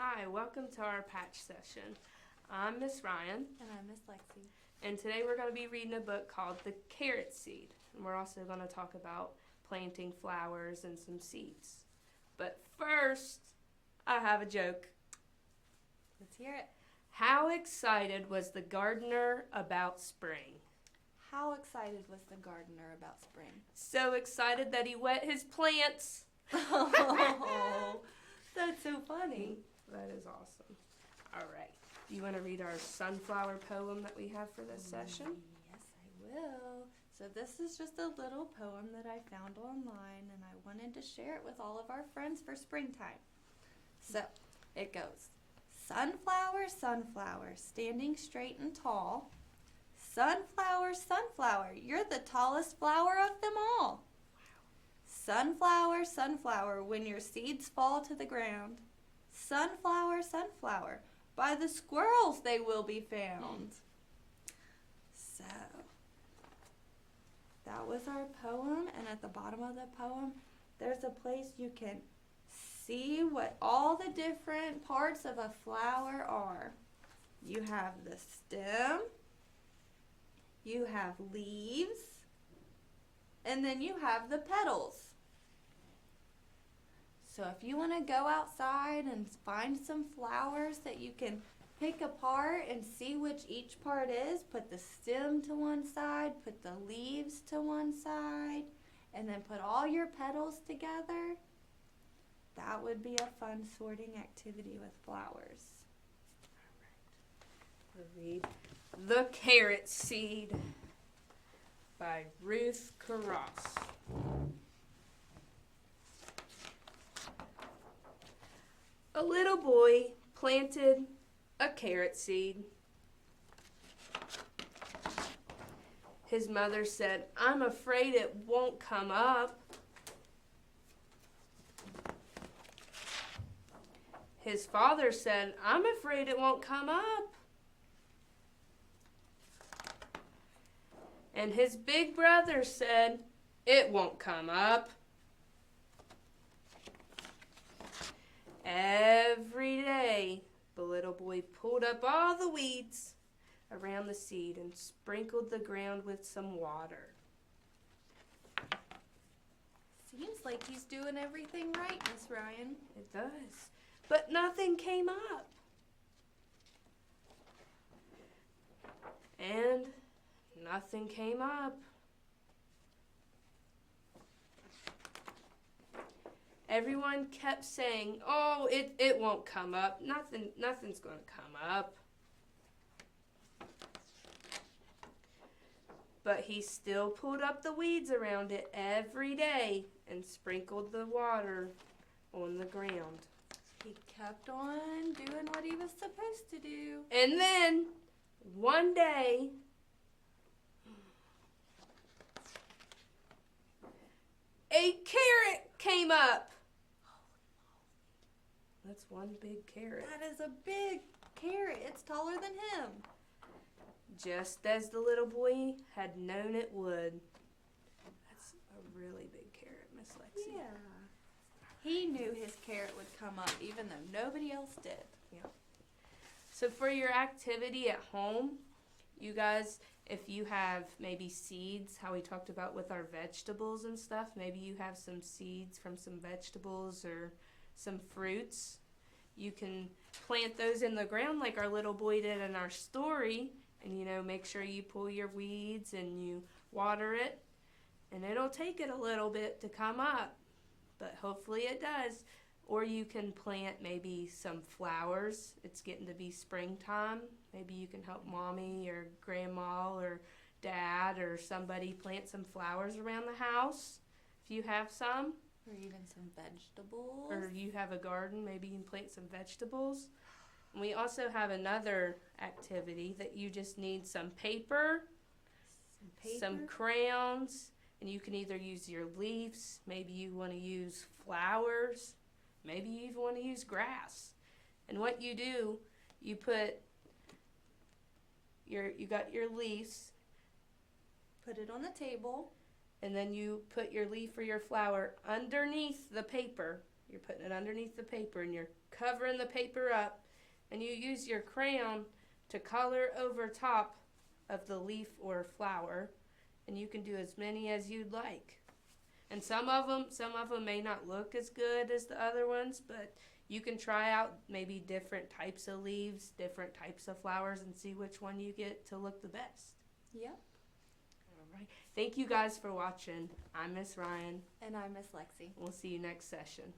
Hi, welcome to our patch session. I'm Miss Ryne, And I'm Miss Lexi. and today we're going to be reading a book called The Carrot Seed. And we're also going to talk about planting flowers and some seeds. But first, I have a joke. Let's hear it. How excited was the gardener about spring? How excited was the gardener about spring? So excited that he wet his plants. Oh, that's so funny. That is awesome. All right. Do you want to read our sunflower poem that we have for this session? Yes, I will. So this is just a little poem that I found online, and I wanted to share it with all of our friends for springtime. So it goes. Sunflower, sunflower, standing straight and tall. Sunflower, sunflower, you're the tallest flower of them all. Sunflower, sunflower, when your seeds fall to the ground. Sunflower, sunflower, by the squirrels they will be found. So, that was our poem, and at the bottom of the poem, there's a place you can see what all the different parts of a flower are. You have the stem, you have leaves, and then you have the petals. So if you want to go outside and find some flowers that you can pick apart and see which each part is, put the stem to one side, put the leaves to one side, and then put all your petals together, that would be a fun sorting activity with flowers. We'll read The Carrot Seed by Ruth Carross. A little boy planted a carrot seed. His mother said, "I'm afraid it won't come up." His father said, "I'm afraid it won't come up." And his big brother said, "It won't come up." Every day, the little boy pulled up all the weeds around the seed and sprinkled the ground with some water. Seems like he's doing everything right, Miss Ryan. It does. But nothing came up. And nothing came up. Everyone kept saying, "Oh, it won't come up. Nothing's going to come up." But he still pulled up the weeds around it every day and sprinkled the water on the ground. He kept on doing what he was supposed to do. And then, one day, a carrot came up. That's one big carrot. That is a big carrot. It's taller than him. Just as the little boy had known it would. That's a really big carrot, Miss Lexi. Yeah. He knew his carrot would come up even though nobody else did. Yeah. So for your activity at home, you guys, if you have maybe seeds, how we talked about with our vegetables and stuff, maybe you have some seeds from some vegetables or some fruits, you can plant those in the ground like our little boy did in our story, and make sure you pull your weeds and you water it, and it'll take it a little bit to come up, but hopefully it does. Or you can plant maybe some flowers. It's getting to be springtime. Maybe you can help mommy or grandma or dad or somebody plant some flowers around the house if you have some. Or even some vegetables. Or you have a garden, maybe you can plant some vegetables. And we also have another activity that you just need some paper, some crayons, and you can either use your leaves, maybe you want to use flowers, maybe you even want to use grass. And what you do, you put you got your leaves. Put it on the table. and then you put your leaf or your flower underneath the paper. You're putting it underneath the paper, and you're covering the paper up, and you use your crayon to color over top of the leaf or flower, and you can do as many as you'd like. And some of them may not look as good as the other ones, but you can try out maybe different types of leaves, different types of flowers, and see which one you get to look the best. Yep. All right. Thank you guys for watching. I'm Miss Ryne. And I'm Miss Lexi. We'll see you next session.